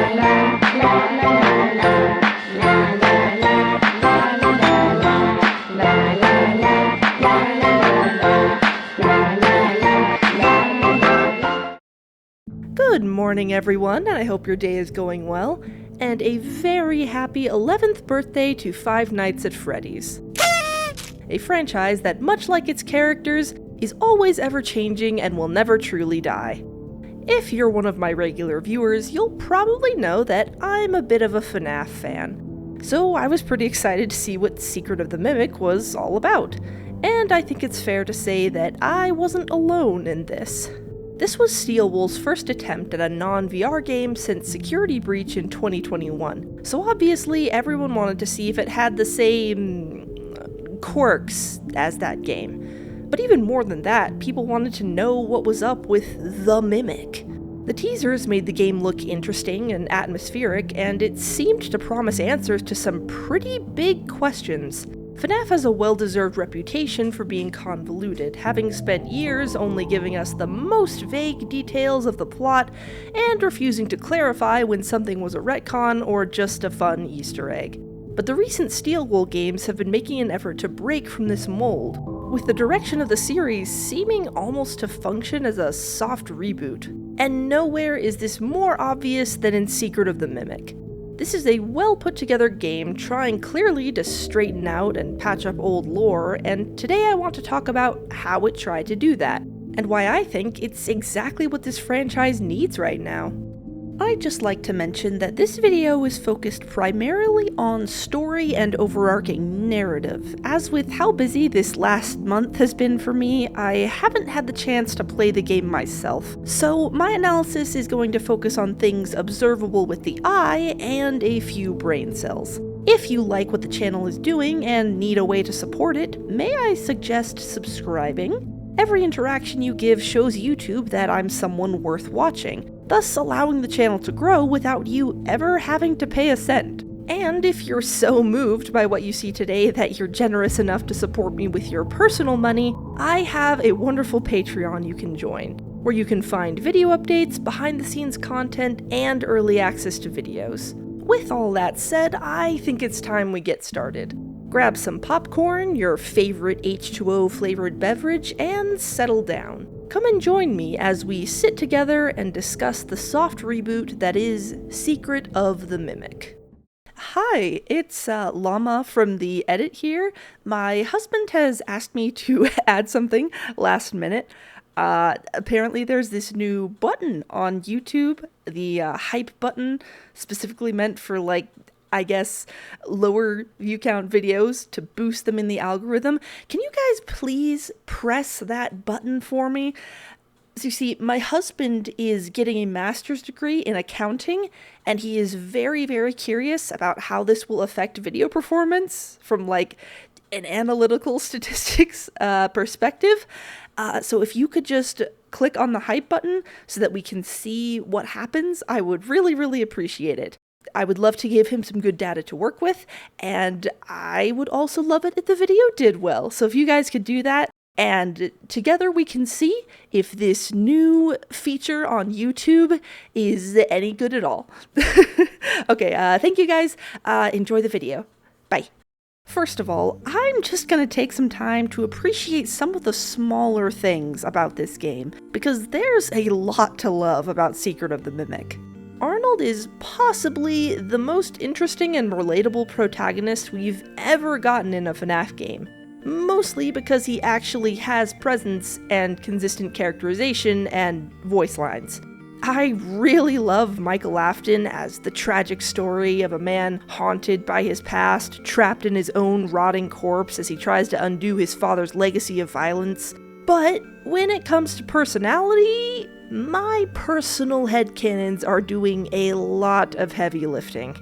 Good morning, everyone, and I hope your day is going well, and a very happy 11th birthday to Five Nights at Freddy's. A franchise that, much like its characters, is always ever-changing and will never truly die. If you're one of my regular viewers, you'll probably know that I'm a bit of a FNAF fan. So I was pretty excited to see what Secret of the Mimic was all about, and I think it's fair to say that I wasn't alone in this. This was Steelwool's first attempt at a non-VR game since Security Breach in 2021, so obviously everyone wanted to see if it had the same quirks as that game. But even more than that, people wanted to know what was up with the Mimic. The teasers made the game look interesting and atmospheric, and it seemed to promise answers to some pretty big questions. FNAF has a well-deserved reputation for being convoluted, having spent years only giving us the most vague details of the plot and refusing to clarify when something was a retcon or just a fun Easter egg. But the recent Steelwool games have been making an effort to break from this mold, with the direction of the series seeming almost to function as a soft reboot. And nowhere is this more obvious than in Secret of the Mimic. This is a well-put-together game trying clearly to straighten out and patch up old lore, and today I want to talk about how it tried to do that, and why I think it's exactly what this franchise needs right now. I'd just like to mention that this video is focused primarily on story and overarching narrative. As with how busy this last month has been for me, I haven't had the chance to play the game myself. So my analysis is going to focus on things observable with the eye and a few brain cells. If you like what the channel is doing and need a way to support it, may I suggest subscribing? Every interaction you give shows YouTube that I'm someone worth watching, thus allowing the channel to grow without you ever having to pay a cent. And if you're so moved by what you see today that you're generous enough to support me with your personal money, I have a wonderful Patreon you can join, where you can find video updates, behind-the-scenes content, and early access to videos. With all that said, I think it's time we get started. Grab some popcorn, your favorite H2O flavored beverage, and settle down. Come and join me as we sit together and discuss the soft reboot that is Secret of the Mimic. Hi, it's Llama from the edit here. My husband has asked me to add something last minute. Apparently there's this new button on YouTube, the hype button, specifically meant for I guess, lower view count videos to boost them in the algorithm. Can you guys please press that button for me? So you see, my husband is getting a master's degree in accounting, and he is very, very curious about how this will affect video performance from an analytical statistics perspective. So if you could just click on the hype button so that we can see what happens, I would really, really appreciate it. I would love to give him some good data to work with, and I would also love it if the video did well. So if you guys could do that, and together we can see if this new feature on YouTube is any good at all. Okay, thank you guys. Enjoy the video. Bye. First of all, I'm just gonna take some time to appreciate some of the smaller things about this game, because there's a lot to love about Secret of the Mimic. Arnold is possibly the most interesting and relatable protagonist we've ever gotten in a FNAF game, mostly because he actually has presence and consistent characterization and voice lines. I really love Michael Afton as the tragic story of a man haunted by his past, trapped in his own rotting corpse as he tries to undo his father's legacy of violence. But when it comes to personality, my personal headcanons are doing a lot of heavy lifting.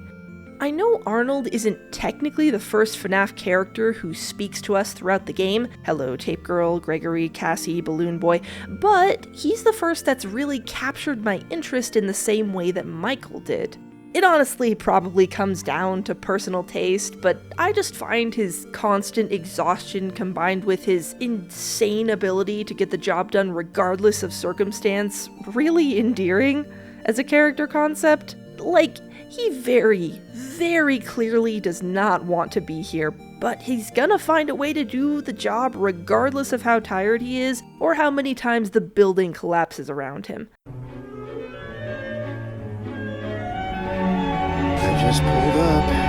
I know Arnold isn't technically the first FNAF character who speaks to us throughout the game. Hello, Tape Girl, Gregory, Cassie, Balloon Boy. But he's the first that's really captured my interest in the same way that Michael did. It honestly probably comes down to personal taste, but I just find his constant exhaustion combined with his insane ability to get the job done regardless of circumstance really endearing as a character concept. Like, he very, very clearly does not want to be here, but he's gonna find a way to do the job regardless of how tired he is or how many times the building collapses around him. I just pulled up.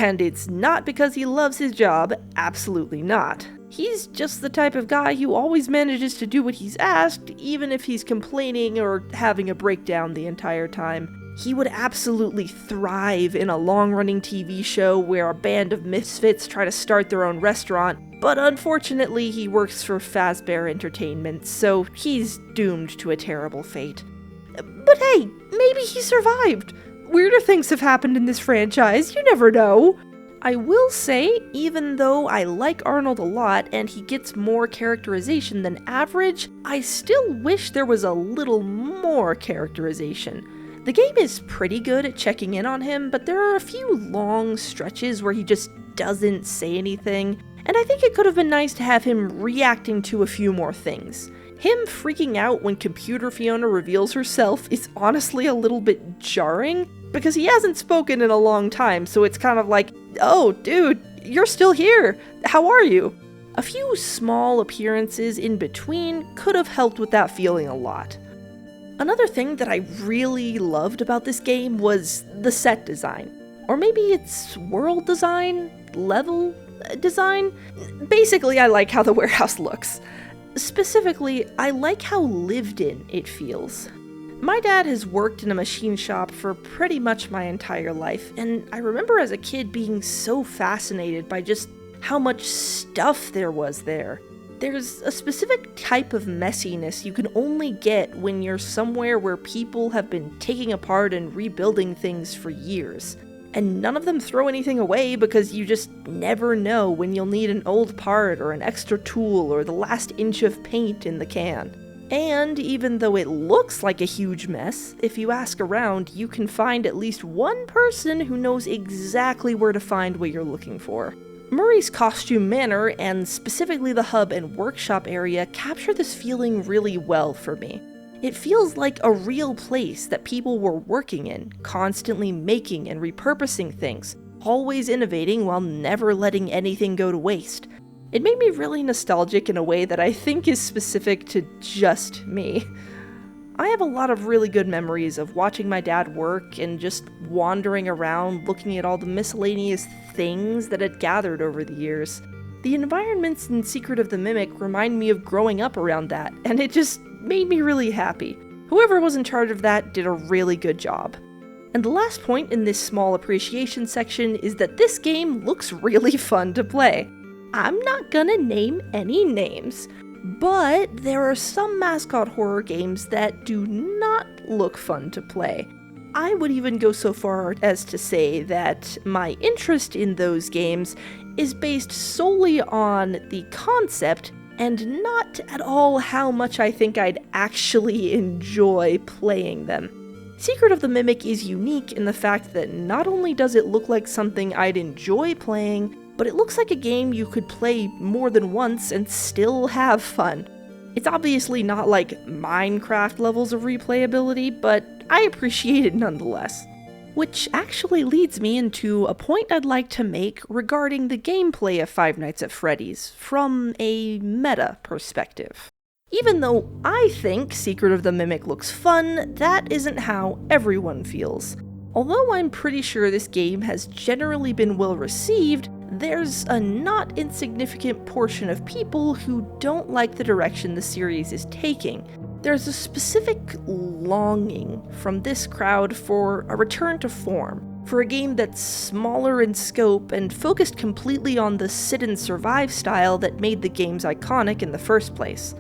And it's not because he loves his job, absolutely not. He's just the type of guy who always manages to do what he's asked, even if he's complaining or having a breakdown the entire time. He would absolutely thrive in a long-running TV show where a band of misfits try to start their own restaurant, but unfortunately he works for Fazbear Entertainment, so he's doomed to a terrible fate. But hey, maybe he survived! Weirder things have happened in this franchise, you never know. I will say, even though I like Arnold a lot and he gets more characterization than average, I still wish there was a little more characterization. The game is pretty good at checking in on him, but there are a few long stretches where he just doesn't say anything, and I think it could have been nice to have him reacting to a few more things. Him freaking out when Computer Fiona reveals herself is honestly a little bit jarring, because he hasn't spoken in a long time, so it's kind of like, oh, dude, you're still here. How are you? A few small appearances in between could have helped with that feeling a lot. Another thing that I really loved about this game was the set design. Or maybe it's world design? Level design? Basically, I like how the warehouse looks. Specifically, I like how lived in it feels. My dad has worked in a machine shop for pretty much my entire life, and I remember as a kid being so fascinated by just how much stuff there was there. There's a specific type of messiness you can only get when you're somewhere where people have been taking apart and rebuilding things for years. And none of them throw anything away because you just never know when you'll need an old part or an extra tool or the last inch of paint in the can. And even though it looks like a huge mess, if you ask around, you can find at least one person who knows exactly where to find what you're looking for. Murray's costume manor, and specifically the hub and workshop area, capture this feeling really well for me. It feels like a real place that people were working in, constantly making and repurposing things, always innovating while never letting anything go to waste. It made me really nostalgic in a way that I think is specific to just me. I have a lot of really good memories of watching my dad work and just wandering around looking at all the miscellaneous things that had gathered over the years. The environments in Secret of the Mimic remind me of growing up around that, and it just made me really happy. Whoever was in charge of that did a really good job. And the last point in this small appreciation section is that this game looks really fun to play. I'm not gonna name any names, but there are some mascot horror games that do not look fun to play. I would even go so far as to say that my interest in those games is based solely on the concept and not at all how much I think I'd actually enjoy playing them. Secret of the Mimic is unique in the fact that not only does it look like something I'd enjoy playing, but it looks like a game you could play more than once and still have fun. It's obviously not like Minecraft levels of replayability, but I appreciate it nonetheless. Which actually leads me into a point I'd like to make regarding the gameplay of Five Nights at Freddy's from a meta perspective. Even though I think Secret of the Mimic looks fun, that isn't how everyone feels. Although I'm pretty sure this game has generally been well received, there's a not insignificant portion of people who don't like the direction the series is taking. There's a specific longing from this crowd for a return to form, for a game that's smaller in scope and focused completely on the sit and survive style that made the games iconic in the first place.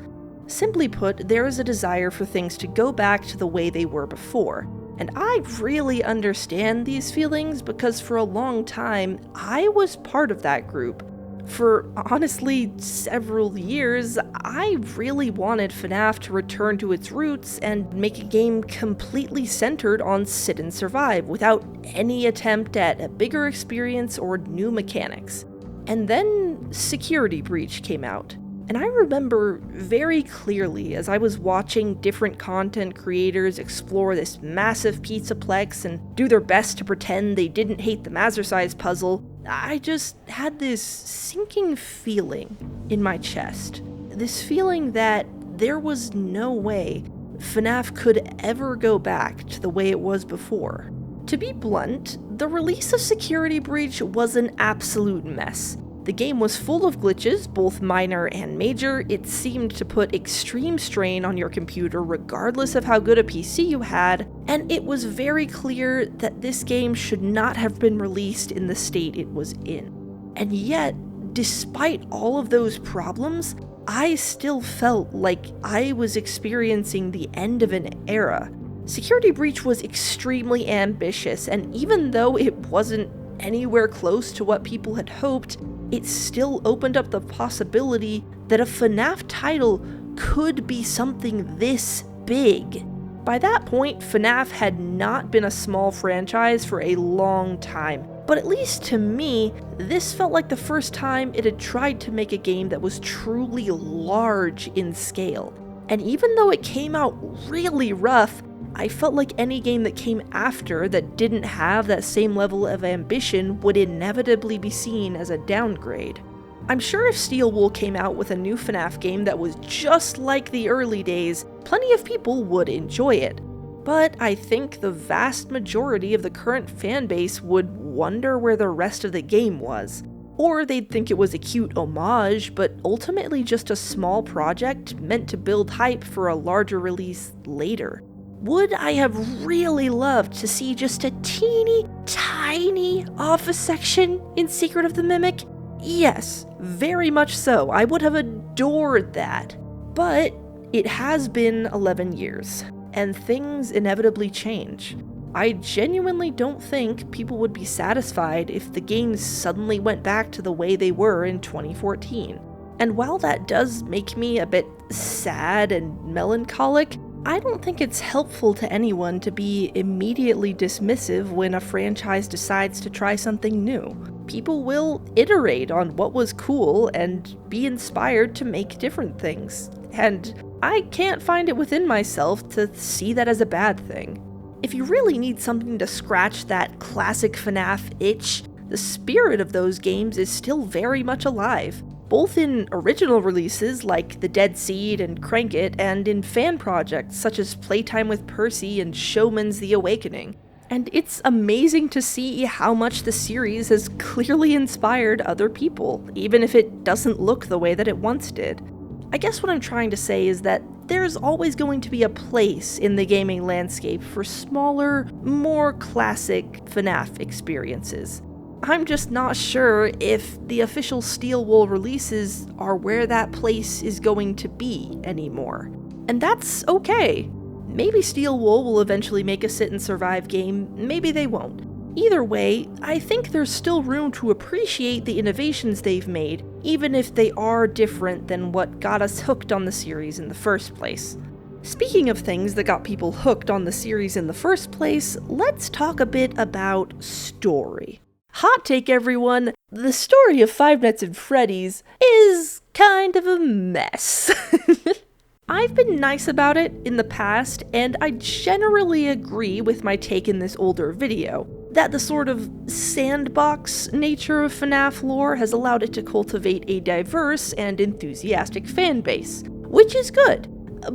Simply put, there is a desire for things to go back to the way they were before. And I really understand these feelings because for a long time, I was part of that group. For honestly several years, I really wanted FNAF to return to its roots and make a game completely centered on sit and survive without any attempt at a bigger experience or new mechanics. And then Security Breach came out. And I remember very clearly as I was watching different content creators explore this massive pizzaplex and do their best to pretend they didn't hate the Mazercise puzzle, I just had this sinking feeling in my chest. This feeling that there was no way FNAF could ever go back to the way it was before. To be blunt, the release of Security Breach was an absolute mess. The game was full of glitches, both minor and major. It seemed to put extreme strain on your computer regardless of how good a PC you had, and it was very clear that this game should not have been released in the state it was in. And yet, despite all of those problems, I still felt like I was experiencing the end of an era. Security Breach was extremely ambitious, and even though it wasn't anywhere close to what people had hoped, it still opened up the possibility that a FNAF title could be something this big. By that point, FNAF had not been a small franchise for a long time, but at least to me, this felt like the first time it had tried to make a game that was truly large in scale. And even though it came out really rough, I felt like any game that came after that didn't have that same level of ambition would inevitably be seen as a downgrade. I'm sure if Steel Wool came out with a new FNAF game that was just like the early days, plenty of people would enjoy it. But I think the vast majority of the current fanbase would wonder where the rest of the game was. Or they'd think it was a cute homage, but ultimately just a small project meant to build hype for a larger release later. Would I have really loved to see just a teeny tiny office section in Secret of the Mimic? Yes, very much so. I would have adored that. But it has been 11 years, and things inevitably change. I genuinely don't think people would be satisfied if the games suddenly went back to the way they were in 2014. And while that does make me a bit sad and melancholic, I don't think it's helpful to anyone to be immediately dismissive when a franchise decides to try something new. People will iterate on what was cool and be inspired to make different things. And I can't find it within myself to see that as a bad thing. If you really need something to scratch that classic FNAF itch, the spirit of those games is still very much alive. Both in original releases like The Dead Seed and Crank It, and in fan projects such as Playtime with Percy and Showman's The Awakening. And it's amazing to see how much the series has clearly inspired other people, even if it doesn't look the way that it once did. I guess what I'm trying to say is that there's always going to be a place in the gaming landscape for smaller, more classic FNAF experiences. I'm just not sure if the official Steel Wool releases are where that place is going to be anymore. And that's okay. Maybe Steel Wool will eventually make a sit and survive game, maybe they won't. Either way, I think there's still room to appreciate the innovations they've made, even if they are different than what got us hooked on the series in the first place. Speaking of things that got people hooked on the series in the first place, let's talk a bit about story. Hot take, everyone, the story of Five Nights at Freddy's is kind of a mess. I've been nice about it in the past, and I generally agree with my take in this older video, that the sort of sandbox nature of FNAF lore has allowed it to cultivate a diverse and enthusiastic fan base, which is good,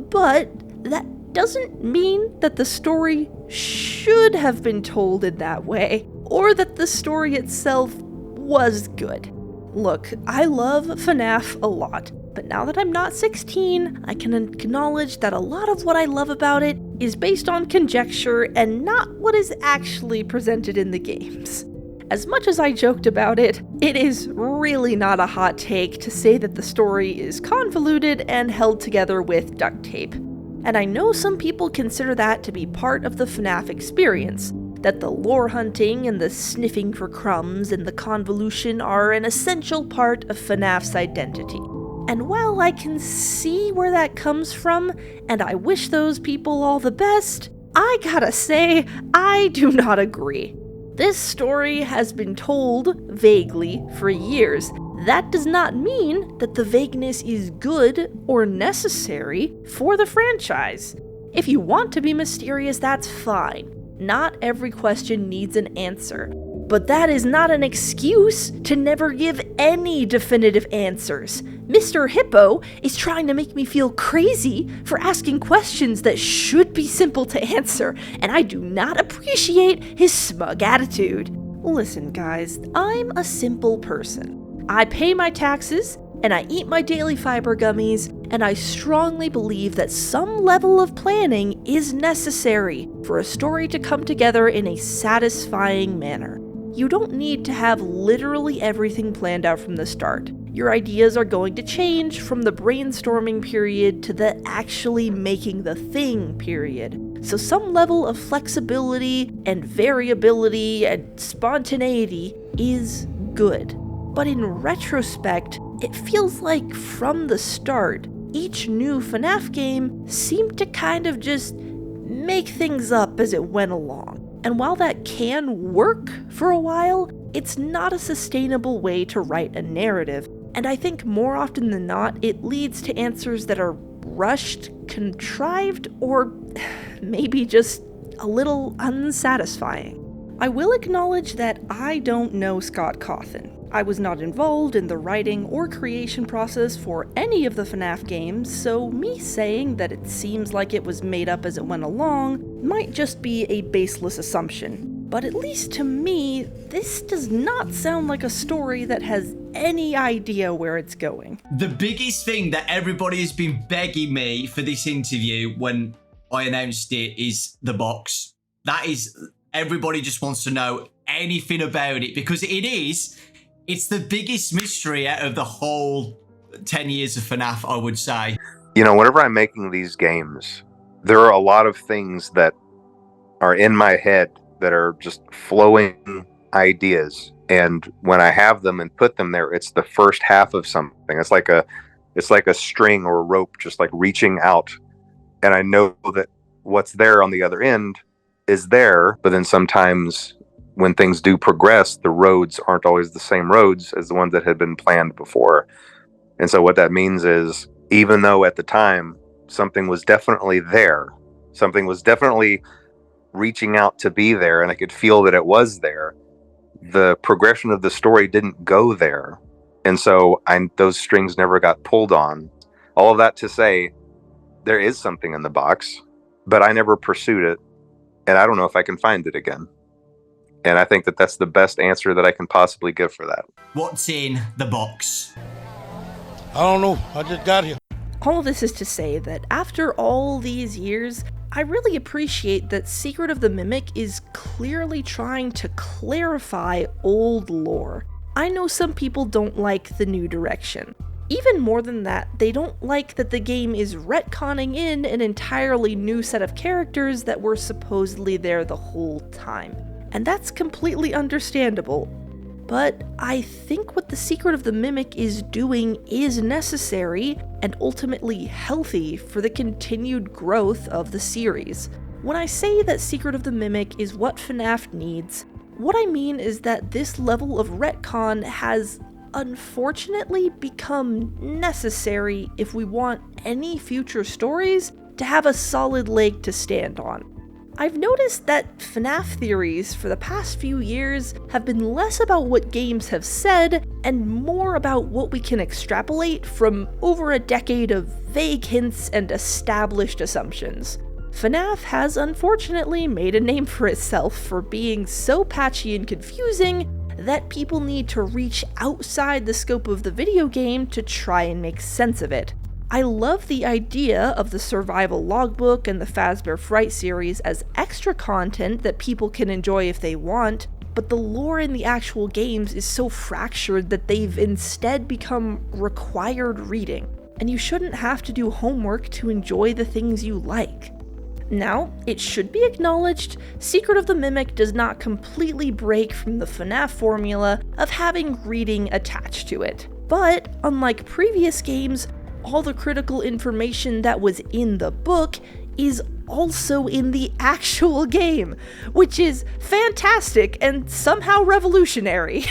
but that doesn't mean that the story should have been told in that way, or that the story itself was good. Look, I love FNAF a lot, But now that I'm not 16, I can acknowledge that a lot of what I love about it is based on conjecture and not what is actually presented in the games. As much as I joked about it, it is really not a hot take to say that the story is convoluted and held together with duct tape. And I know some people consider that to be part of the FNAF experience, that the lore hunting and the sniffing for crumbs and the convolution are an essential part of FNAF's identity. And while I can see where that comes from, and I wish those people all the best, I gotta say, I do not agree. This story has been told vaguely for years. That does not mean that the vagueness is good or necessary for the franchise. If you want to be mysterious, that's fine. Not every question needs an answer. But that is not an excuse to never give any definitive answers. Mr. Hippo is trying to make me feel crazy for asking questions that should be simple to answer, and I do not appreciate his smug attitude. Listen, guys, I'm a simple person. I pay my taxes, and I eat my daily fiber gummies, and I strongly believe that some level of planning is necessary for a story to come together in a satisfying manner. You don't need to have literally everything planned out from the start. Your ideas are going to change from the brainstorming period to the actually making the thing period. So some level of flexibility and variability and spontaneity is good. But in retrospect, it feels like from the start, each new FNAF game seemed to kind of just make things up as it went along. And while that can work for a while, it's not a sustainable way to write a narrative. And I think more often than not, it leads to answers that are rushed, contrived, or maybe just a little unsatisfying. I will acknowledge that I don't know Scott Cawthon. I was not involved in the writing or creation process for any of the FNAF games, so me saying that it seems like it was made up as it went along might just be a baseless assumption. But at least to me, this does not sound like a story that has any idea where it's going. The biggest thing that everybody has been begging me for this interview when I announced it is the box. That is, everybody just wants to know anything about it because it's the biggest mystery out of the whole 10 years of FNAF, I would say. You know, whenever I'm making these games, there are a lot of things that are in my head that are just flowing ideas. And when I have them and put them there, it's the first half of something. It's like a string or a rope just like reaching out. And I know that what's there on the other end is there, but then sometimes when things do progress, the roads aren't always the same roads as the ones that had been planned before. And so what that means is, even though at the time something was definitely there, something was definitely reaching out to be there, and I could feel that it was there, the progression of the story didn't go there. And so those strings never got pulled on. All of that to say, there is something in the box, but I never pursued it, and I don't know if I can find it again. And I think that that's the best answer that I can possibly give for that. What's in the box? I don't know. I just got here. All of this is to say that after all these years, I really appreciate that Secret of the Mimic is clearly trying to clarify old lore. I know some people don't like the new direction. Even more than that, they don't like that the game is retconning in an entirely new set of characters that were supposedly there the whole time. And that's completely understandable. But I think what the Secret of the Mimic is doing is necessary and ultimately healthy for the continued growth of the series. When I say that Secret of the Mimic is what FNAF needs, what I mean is that this level of retcon has unfortunately become necessary if we want any future stories to have a solid leg to stand on. I've noticed that FNAF theories for the past few years have been less about what games have said and more about what we can extrapolate from over a decade of vague hints and established assumptions. FNAF has unfortunately made a name for itself for being so patchy and confusing that people need to reach outside the scope of the video game to try and make sense of it. I love the idea of the survival logbook and the Fazbear Fright series as extra content that people can enjoy if they want, but the lore in the actual games is so fractured that they've instead become required reading, and you shouldn't have to do homework to enjoy the things you like. Now, it should be acknowledged, Secret of the Mimic does not completely break from the FNAF formula of having reading attached to it. But, unlike previous games, all the critical information that was in the book is also in the actual game, which is fantastic and somehow revolutionary.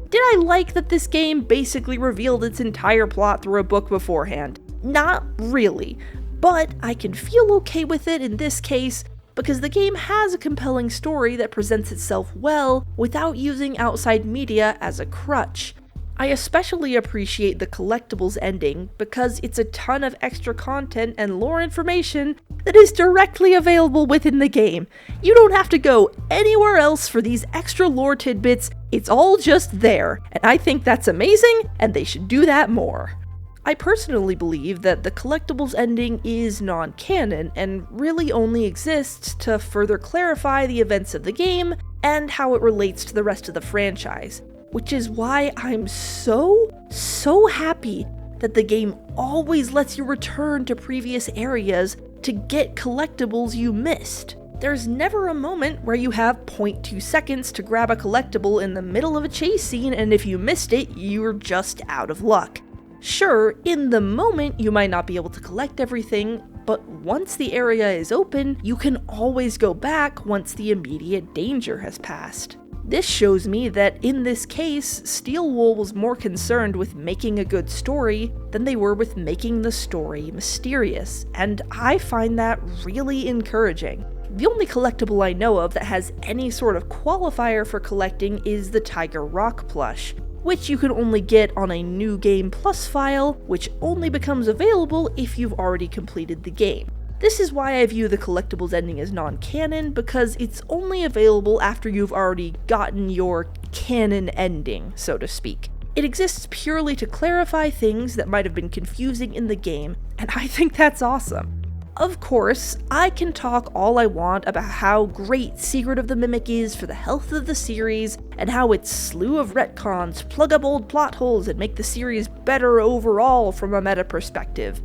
Did I like that this game basically revealed its entire plot through a book beforehand? Not really. But I can feel okay with it in this case because the game has a compelling story that presents itself well without using outside media as a crutch. I especially appreciate the collectibles ending because it's a ton of extra content and lore information that is directly available within the game. You don't have to go anywhere else for these extra lore tidbits, it's all just there, and I think that's amazing and they should do that more. I personally believe that the collectibles ending is non-canon and really only exists to further clarify the events of the game and how it relates to the rest of the franchise, which is why I'm so happy that the game always lets you return to previous areas to get collectibles you missed. There's never a moment where you have 0.2 seconds to grab a collectible in the middle of a chase scene, and if you missed it, you're just out of luck. Sure, in the moment you might not be able to collect everything, but once the area is open, you can always go back once the immediate danger has passed. This shows me that in this case, Steelwool was more concerned with making a good story than they were with making the story mysterious, and I find that really encouraging. The only collectible I know of that has any sort of qualifier for collecting is the Tiger Rock plush, which you can only get on a New Game Plus file, which only becomes available if you've already completed the game. This is why I view the collectibles ending as non-canon, because it's only available after you've already gotten your canon ending, so to speak. It exists purely to clarify things that might have been confusing in the game, and I think that's awesome. Of course, I can talk all I want about how great Secret of the Mimic is for the health of the series, and how its slew of retcons plug up old plot holes and make the series better overall from a meta perspective.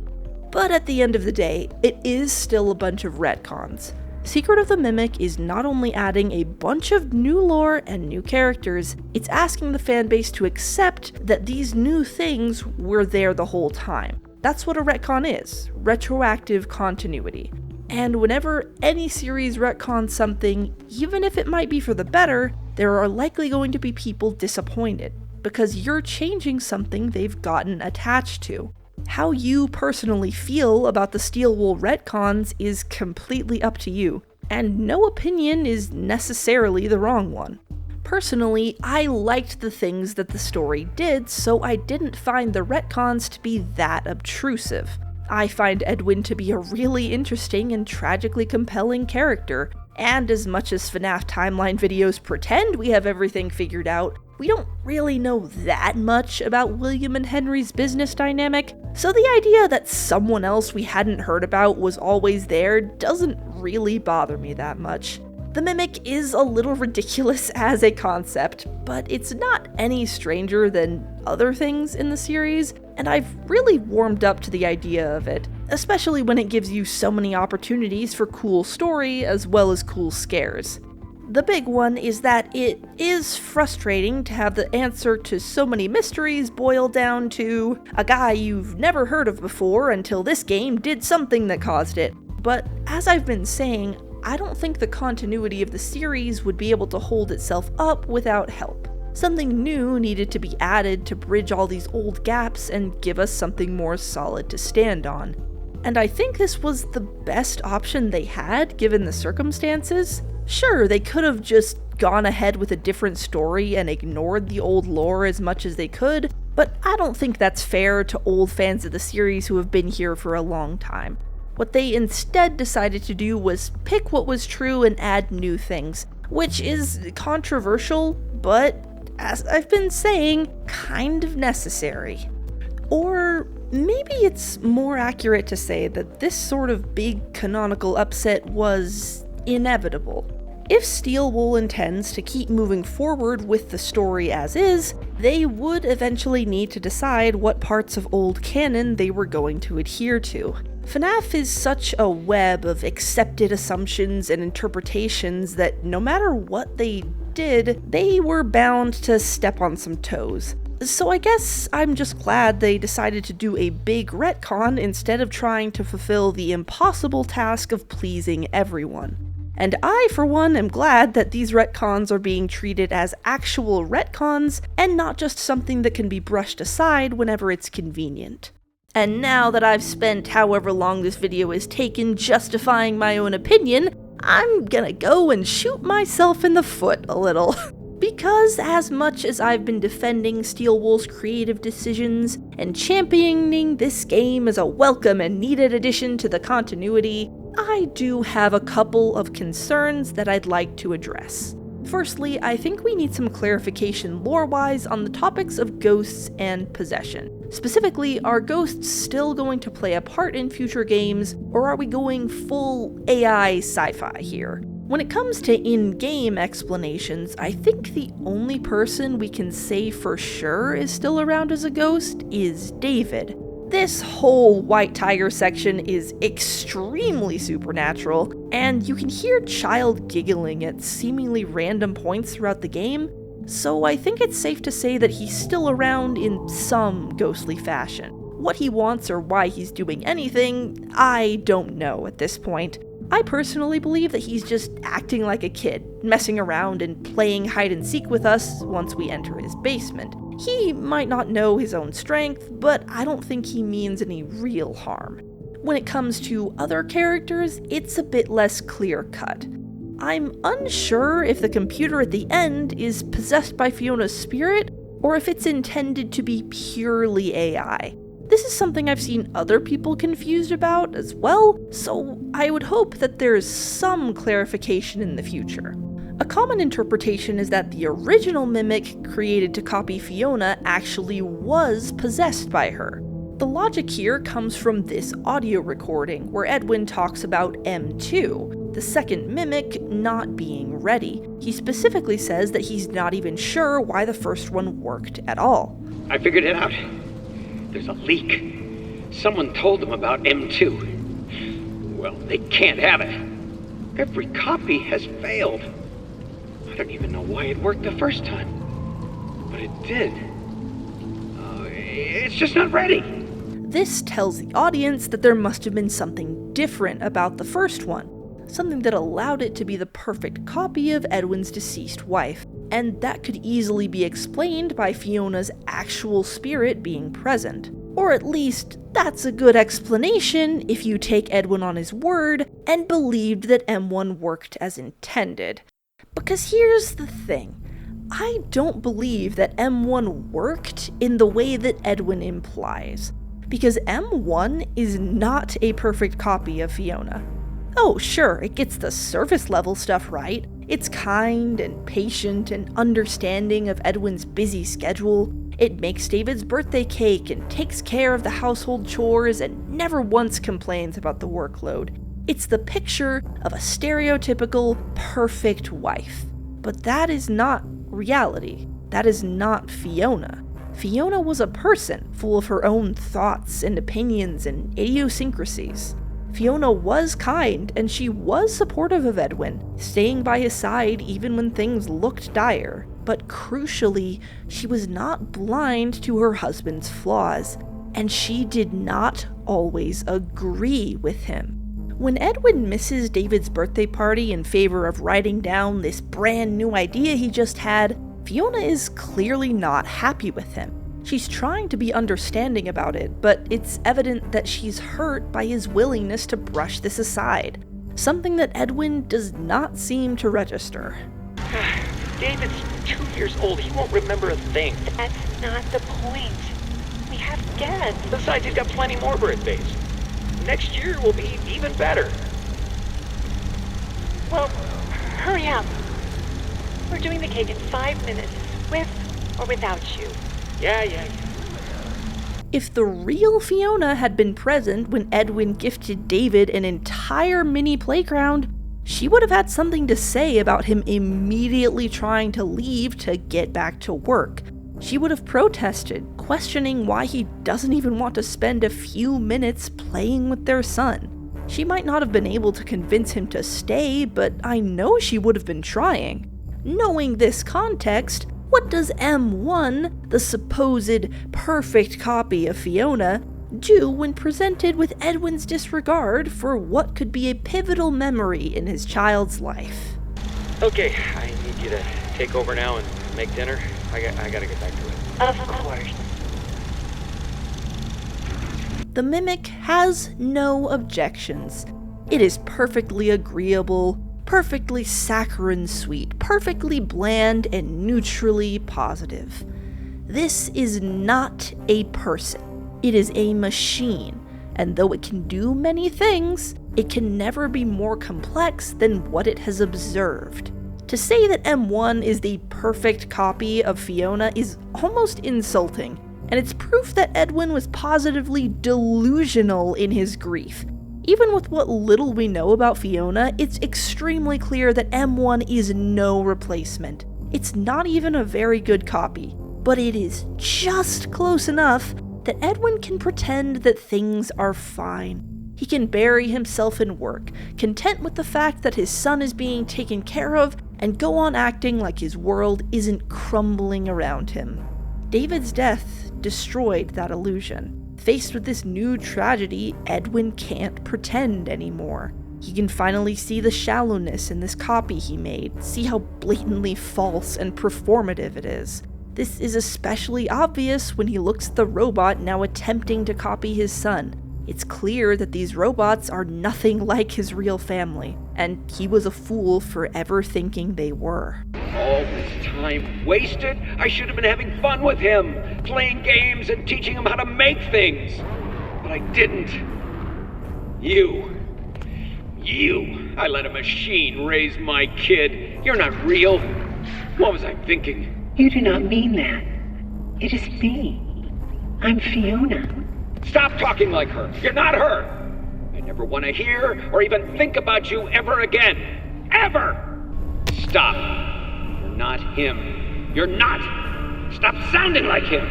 But at the end of the day, it is still a bunch of retcons. Secret of the Mimic is not only adding a bunch of new lore and new characters, it's asking the fanbase to accept that these new things were there the whole time. That's what a retcon is, retroactive continuity. And whenever any series retcons something, even if it might be for the better, there are likely going to be people disappointed, because you're changing something they've gotten attached to. How you personally feel about the Steelwool retcons is completely up to you, and no opinion is necessarily the wrong one. Personally, I liked the things that the story did, so I didn't find the retcons to be that obtrusive. I find Edwin to be a really interesting and tragically compelling character, and as much as FNAF timeline videos pretend we have everything figured out, we don't really know that much about William and Henry's business dynamic, so the idea that someone else we hadn't heard about was always there doesn't really bother me that much. The Mimic is a little ridiculous as a concept, but it's not any stranger than other things in the series, and I've really warmed up to the idea of it, especially when it gives you so many opportunities for cool story as well as cool scares. The big one is that it is frustrating to have the answer to so many mysteries boil down to a guy you've never heard of before until this game did something that caused it. But as I've been saying, I don't think the continuity of the series would be able to hold itself up without help. Something new needed to be added to bridge all these old gaps and give us something more solid to stand on. And I think this was the best option they had given the circumstances. Sure, they could have just gone ahead with a different story and ignored the old lore as much as they could, but I don't think that's fair to old fans of the series who have been here for a long time. What they instead decided to do was pick what was true and add new things, which is controversial, but as I've been saying, kind of necessary. Or maybe it's more accurate to say that this sort of big canonical upset was inevitable. If Steel Wool intends to keep moving forward with the story as is, they would eventually need to decide what parts of old canon they were going to adhere to. FNAF is such a web of accepted assumptions and interpretations that no matter what they did, they were bound to step on some toes. So I guess I'm just glad they decided to do a big retcon instead of trying to fulfill the impossible task of pleasing everyone. And I, for one, am glad that these retcons are being treated as actual retcons and not just something that can be brushed aside whenever it's convenient. And now that I've spent however long this video is taken justifying my own opinion, I'm gonna go and shoot myself in the foot a little. Because as much as I've been defending Steel Wool's creative decisions and championing this game as a welcome and needed addition to the continuity, I do have a couple of concerns that I'd like to address. Firstly, I think we need some clarification lore-wise on the topics of ghosts and possession. Specifically, are ghosts still going to play a part in future games, or are we going full AI sci-fi here? When it comes to in-game explanations, I think the only person we can say for sure is still around as a ghost is David. This whole White Tiger section is extremely supernatural, and you can hear Child giggling at seemingly random points throughout the game, so I think it's safe to say that he's still around in some ghostly fashion. What he wants or why he's doing anything, I don't know at this point. I personally believe that he's just acting like a kid, messing around and playing hide and seek with us once we enter his basement. He might not know his own strength, but I don't think he means any real harm. When it comes to other characters, it's a bit less clear-cut. I'm unsure if the computer at the end is possessed by Fiona's spirit, or if it's intended to be purely AI. This is something I've seen other people confused about as well, so I would hope that there's some clarification in the future. A common interpretation is that the original mimic created to copy Fiona actually was possessed by her. The logic here comes from this audio recording where Edwin talks about M2, the second mimic, not being ready. He specifically says that he's not even sure why the first one worked at all. I figured it out. There's a leak. Someone told them about M2. Well, they can't have it. Every copy has failed. I don't even know why it worked the first time. But it did. It's just not ready. This tells the audience that there must have been something different about the first one. Something that allowed it to be the perfect copy of Edwin's deceased wife. And that could easily be explained by Fiona's actual spirit being present. Or at least, that's a good explanation if you take Edwin on his word and believed that M1 worked as intended. Because here's the thing, I don't believe that M1 worked in the way that Edwin implies. Because M1 is not a perfect copy of Fiona. Oh, sure, it gets the surface level stuff right. It's kind and patient and understanding of Edwin's busy schedule. It makes David's birthday cake and takes care of the household chores and never once complains about the workload. It's the picture of a stereotypical, perfect wife. But that is not reality. That is not Fiona. Fiona was a person full of her own thoughts and opinions and idiosyncrasies. Fiona was kind, and she was supportive of Edwin, staying by his side even when things looked dire. But crucially, she was not blind to her husband's flaws, and she did not always agree with him. When Edwin misses David's birthday party in favor of writing down this brand new idea he just had, Fiona is clearly not happy with him. She's trying to be understanding about it, but it's evident that she's hurt by his willingness to brush this aside, something that Edwin does not seem to register. David's 2 years old. He won't remember a thing. That's not the point. We have guests. Besides, he's got plenty more birthdays. Next year will be even better. Well, hurry up. We're doing the cake in 5 minutes. with or without you. Yeah. If the real Fiona had been present when Edwin gifted David an entire mini playground, she would have had something to say about him immediately trying to leave to get back to work. She would have protested, questioning why he doesn't even want to spend a few minutes playing with their son. She might not have been able to convince him to stay, but I know she would have been trying. Knowing this context, what does M1, the supposed perfect copy of Fiona, do when presented with Edwin's disregard for what could be a pivotal memory in his child's life? Okay, I need you to take over now and make dinner. I gotta get back to it. Of course. The Mimic has no objections. It is perfectly agreeable, perfectly saccharine sweet, perfectly bland and neutrally positive. This is not a person. It is a machine, and though it can do many things, it can never be more complex than what it has observed. To say that M1 is the perfect copy of Fiona is almost insulting, and it's proof that Edwin was positively delusional in his grief. Even with what little we know about Fiona, it's extremely clear that M1 is no replacement. It's not even a very good copy, but it is just close enough that Edwin can pretend that things are fine. He can bury himself in work, content with the fact that his son is being taken care of, and go on acting like his world isn't crumbling around him. David's death destroyed that illusion. Faced with this new tragedy, Edwin can't pretend anymore. He can finally see the shallowness in this copy he made, see how blatantly false and performative it is. This is especially obvious when he looks at the robot now attempting to copy his son. It's clear that these robots are nothing like his real family, and he was a fool for ever thinking they were. All this time wasted? I should have been having fun with him, playing games and teaching him how to make things. But I didn't. You. I let a machine raise my kid. You're not real. What was I thinking? You do not mean that. It is me. I'm Fiona. Stop talking like her. You're not her. I never want to hear or even think about you ever again. Ever! Stop. You're not him. You're not. Stop sounding like him.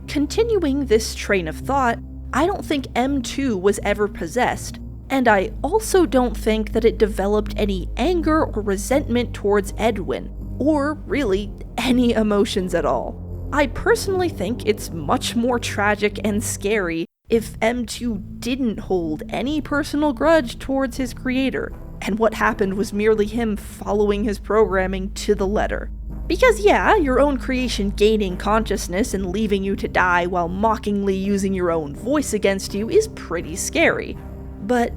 Continuing this train of thought, I don't think M2 was ever possessed, and I also don't think that it developed any anger or resentment towards Edwin, or really any emotions at all. I personally think it's much more tragic and scary if M2 didn't hold any personal grudge towards his creator, and what happened was merely him following his programming to the letter. Because yeah, your own creation gaining consciousness and leaving you to die while mockingly using your own voice against you is pretty scary. But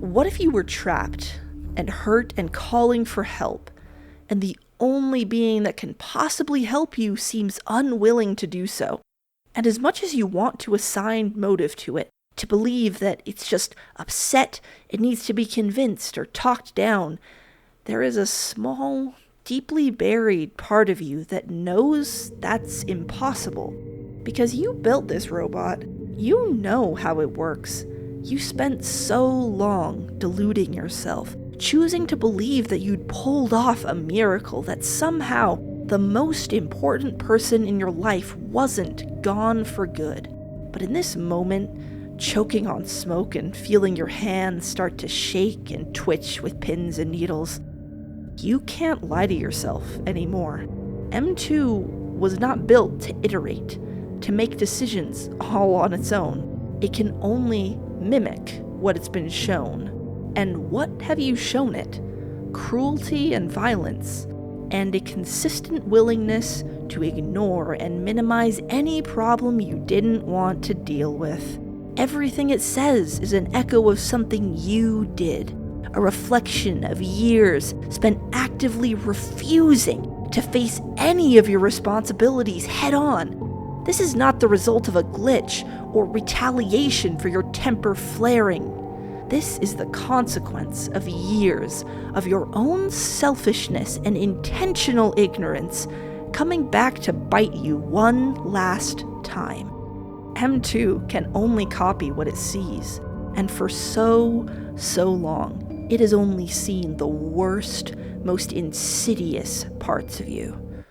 what if you were trapped and hurt and calling for help, and the only being that can possibly help you seems unwilling to do so? And as much as you want to assign motive to it, to believe that it's just upset, it needs to be convinced or talked down, there is a small, deeply buried part of you that knows that's impossible. Because you built this robot, you know how it works. You spent so long deluding yourself, choosing to believe that you'd pulled off a miracle, that somehow the most important person in your life wasn't gone for good. But in this moment, choking on smoke and feeling your hands start to shake and twitch with pins and needles, you can't lie to yourself anymore. M2 was not built to iterate, to make decisions all on its own. It can only mimic what it's been shown. And what have you shown it? Cruelty and violence, and a consistent willingness to ignore and minimize any problem you didn't want to deal with. Everything it says is an echo of something you did, a reflection of years spent actively refusing to face any of your responsibilities head on. This is not the result of a glitch or retaliation for your temper flaring. This is the consequence of years of your own selfishness and intentional ignorance coming back to bite you one last time. M2 can only copy what it sees, and for so long, it has only seen the worst, most insidious parts of you.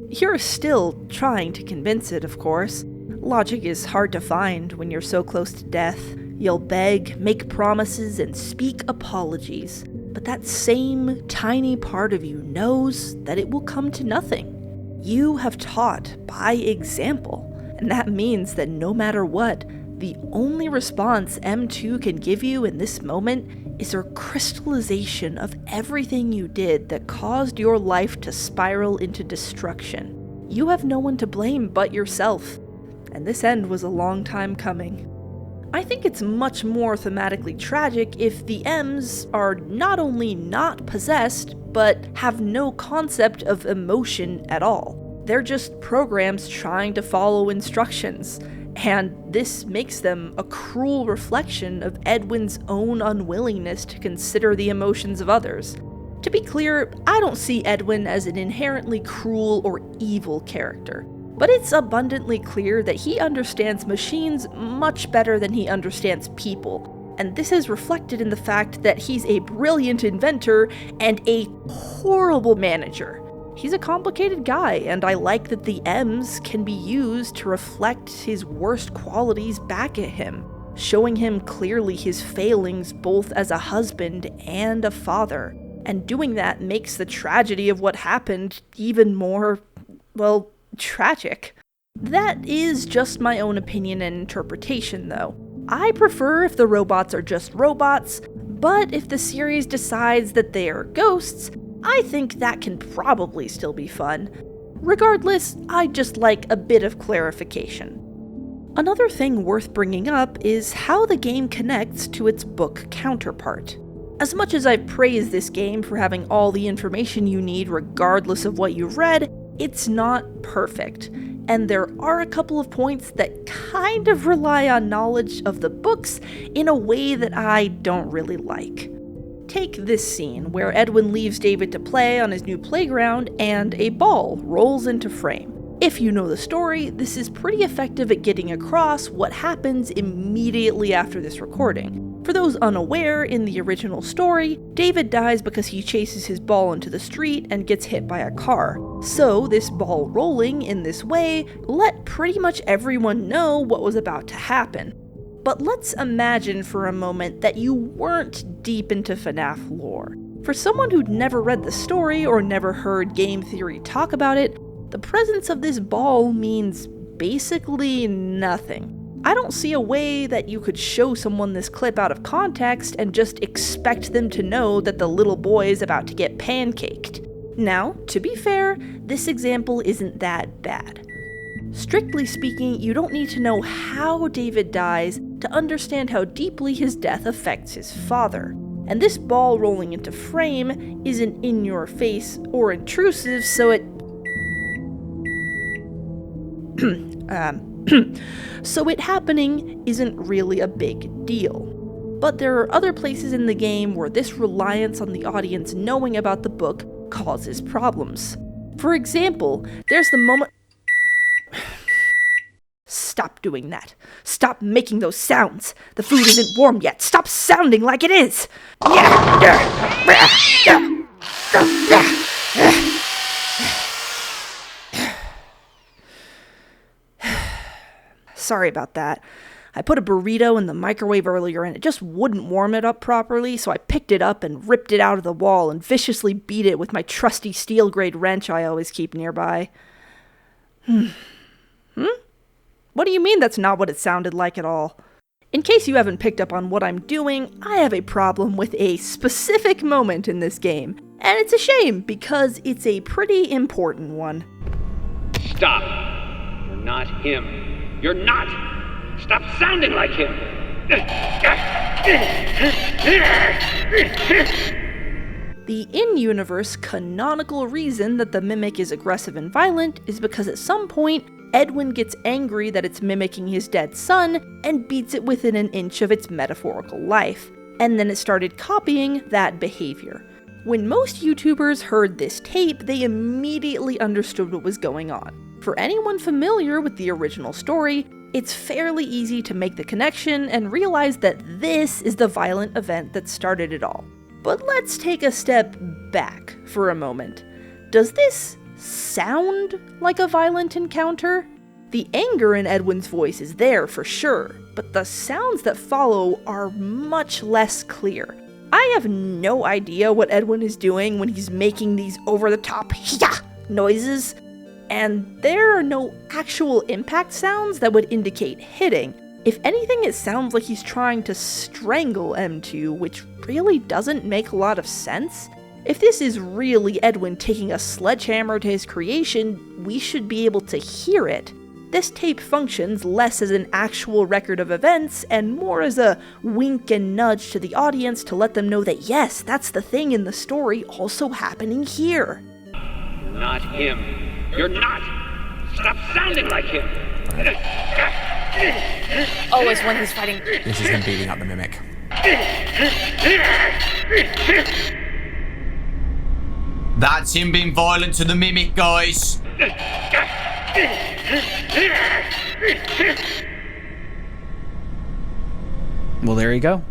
You're still trying to convince it, of course. Logic is hard to find when you're so close to death. You'll beg, make promises, and speak apologies, but that same tiny part of you knows that it will come to nothing. You have taught by example, and that means that no matter what, the only response M2 can give you in this moment is a crystallization of everything you did that caused your life to spiral into destruction. You have no one to blame but yourself, and this end was a long time coming. I think it's much more thematically tragic if the M's are not only not possessed, but have no concept of emotion at all. They're just programs trying to follow instructions, and this makes them a cruel reflection of Edwin's own unwillingness to consider the emotions of others. To be clear, I don't see Edwin as an inherently cruel or evil character, but it's abundantly clear that he understands machines much better than he understands people, and this is reflected in the fact that he's a brilliant inventor and a horrible manager. He's a complicated guy, and I like that the M's can be used to reflect his worst qualities back at him, showing him clearly his failings both as a husband and a father, and doing that makes the tragedy of what happened even more, well, tragic. That is just my own opinion and interpretation, though. I prefer if the robots are just robots, but if the series decides that they are ghosts, I think that can probably still be fun. Regardless, I'd just like a bit of clarification. Another thing worth bringing up is how the game connects to its book counterpart. As much as I've praised this game for having all the information you need regardless of what you've read, it's not perfect, and there are a couple of points that kind of rely on knowledge of the books in a way that I don't really like. Take this scene where Edwin leaves David to play on his new playground and a ball rolls into frame. If you know the story, this is pretty effective at getting across what happens immediately after this recording. For those unaware, in the original story, David dies because he chases his ball into the street and gets hit by a car. So this ball rolling in this way let pretty much everyone know what was about to happen. But let's imagine for a moment that you weren't deep into FNAF lore. For someone who'd never read the story or never heard game theory talk about it, the presence of this ball means basically nothing. I don't see a way that you could show someone this clip out of context and just expect them to know that the little boy is about to get pancaked. Now, to be fair, this example isn't that bad. Strictly speaking, you don't need to know how David dies to understand how deeply his death affects his father. And this ball rolling into frame isn't in your face or intrusive, so it so it happening isn't really a big deal. But there are other places in the game where this reliance on the audience knowing about the book causes problems. For example, there's the moment... Stop doing that. Stop making those sounds. The food isn't warm yet. Stop sounding like it is. Sorry about that. I put a burrito in the microwave earlier and it just wouldn't warm it up properly, so I picked it up and ripped it out of the wall and viciously beat it with my trusty steel grade wrench I always keep nearby. What do you mean that's not what it sounded like at all? In case you haven't picked up on what I'm doing, I have a problem with a specific moment in this game, and it's a shame because it's a pretty important one. Stop! You're not him. You're not! Stop sounding like him! The in-universe canonical reason that the mimic is aggressive and violent is because at some point, Edwin gets angry that it's mimicking his dead son and beats it within an inch of its metaphorical life. and then it started copying that behavior. When most YouTubers heard this tape, they immediately understood what was going on. For anyone familiar with the original story, it's fairly easy to make the connection and realize that this is the violent event that started it all. But let's take a step back for a moment. Does this sound like a violent encounter? The anger in Edwin's voice is there for sure, but the sounds that follow are much less clear. I have no idea what Edwin is doing when he's making these over-the-top "yeah" noises, and there are no actual impact sounds that would indicate hitting. If anything, it sounds like he's trying to strangle M2, which really doesn't make a lot of sense. If this is really Edwin taking a sledgehammer to his creation, we should be able to hear it. This tape functions less as an actual record of events and more as a wink and nudge to the audience to let them know that yes, that's the thing in the story also happening here. Not him. You're not! Stop sounding like him! Oh, it's when he's fighting. This is him beating up the mimic. That's him being violent to the mimic, guys. Well, there you go.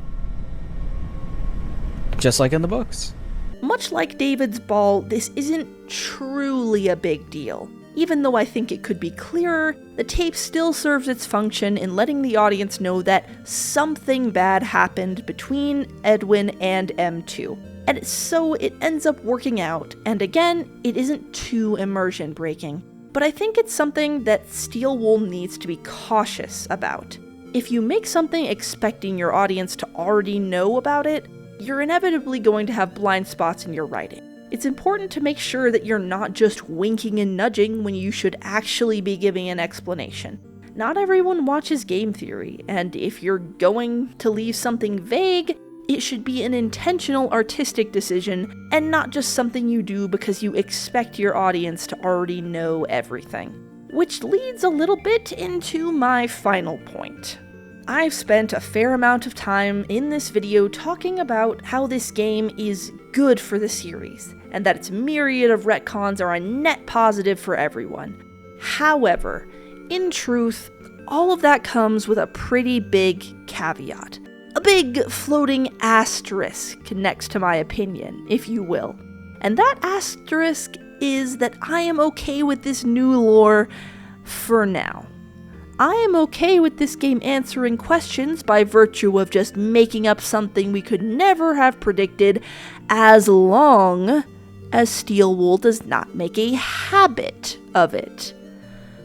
Just like in the books. Much like David's ball, this isn't truly a big deal. Even though I think it could be clearer, the tape still serves its function in letting the audience know that something bad happened between Edwin and M2. And so it ends up working out, and again, it isn't too immersion breaking. But I think it's something that Steel Wool needs to be cautious about. If you make something expecting your audience to already know about it, you're inevitably going to have blind spots in your writing. It's important to make sure that you're not just winking and nudging when you should actually be giving an explanation. Not everyone watches game theory, and if you're going to leave something vague, it should be an intentional artistic decision and not just something you do because you expect your audience to already know everything. Which leads a little bit into my final point. I've spent a fair amount of time in this video talking about how this game is good for the series, and that its myriad of retcons are a net positive for everyone. However, in truth, all of that comes with a pretty big caveat. A big floating asterisk next to my opinion, if you will. And that asterisk is that I am okay with this new lore for now. I am okay with this game answering questions by virtue of just making up something we could never have predicted, as long as Steel Wool does not make a habit of it.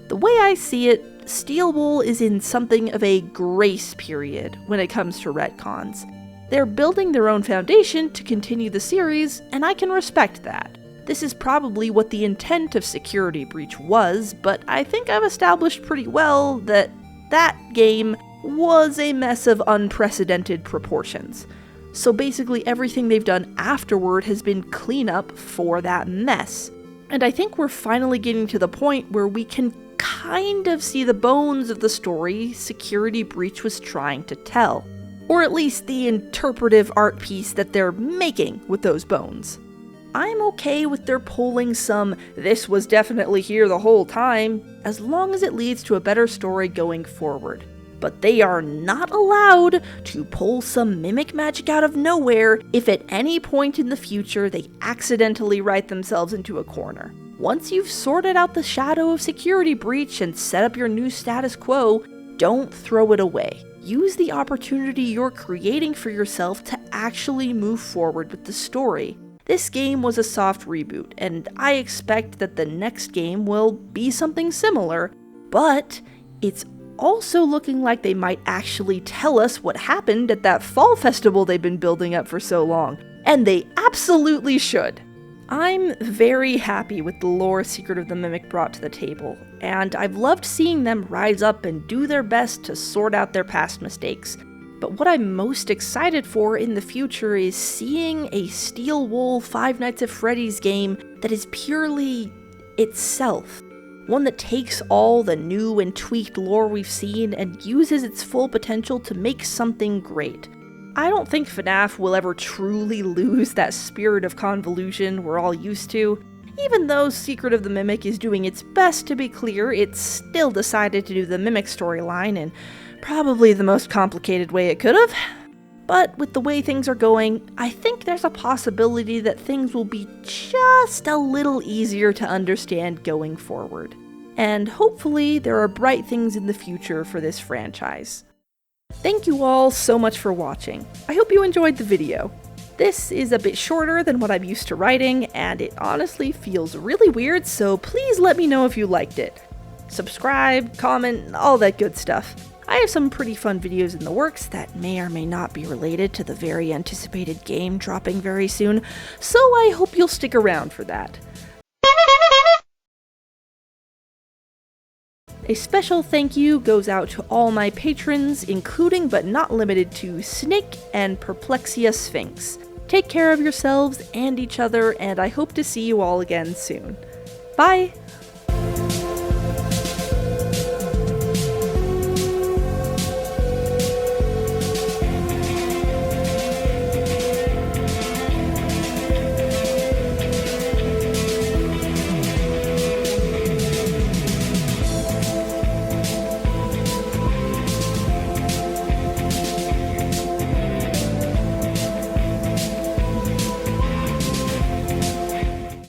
The way I see it, Steel Wool is in something of a grace period when it comes to retcons. They're building their own foundation to continue the series, and I can respect that. This is probably what the intent of Security Breach was, but I think I've established pretty well that that game was a mess of unprecedented proportions. So basically everything they've done afterward has been cleanup for that mess. And I think we're finally getting to the point where we can kind of see the bones of the story Security Breach was trying to tell. Or at least the interpretive art piece that they're making with those bones. I'm okay with their pulling some "this was definitely here the whole time" as long as it leads to a better story going forward. But they are not allowed to pull some mimic magic out of nowhere if at any point in the future they accidentally write themselves into a corner. Once you've sorted out the shadow of Security Breach and set up your new status quo, don't throw it away. Use the opportunity you're creating for yourself to actually move forward with the story. This game was a soft reboot, and I expect that the next game will be something similar, but it's also looking like they might actually tell us what happened at that fall festival they've been building up for so long, and they absolutely should. I'm very happy with the lore Secret of the Mimic brought to the table, and I've loved seeing them rise up and do their best to sort out their past mistakes. But what I'm most excited for in the future is seeing a Steel Wool Five Nights at Freddy's game that is purely itself. One that takes all the new and tweaked lore we've seen and uses its full potential to make something great. I don't think FNAF will ever truly lose that spirit of convolution we're all used to. Even though Secret of the Mimic is doing its best to be clear, it's still decided to do the Mimic storyline in probably the most complicated way it could have. But with the way things are going, I think there's a possibility that things will be just a little easier to understand going forward. And hopefully there are bright things in the future for this franchise. Thank you all so much for watching. I hope you enjoyed the video. This is a bit shorter than what I'm used to writing, and it honestly feels really weird, so please let me know if you liked it. Subscribe, comment, all that good stuff. I have some pretty fun videos in the works that may or may not be related to the very anticipated game dropping very soon, so I hope you'll stick around for that. A special thank you goes out to all my patrons, including but not limited to Snake and Perplexia Sphinx. Take care of yourselves and each other, and I hope to see you all again soon. Bye!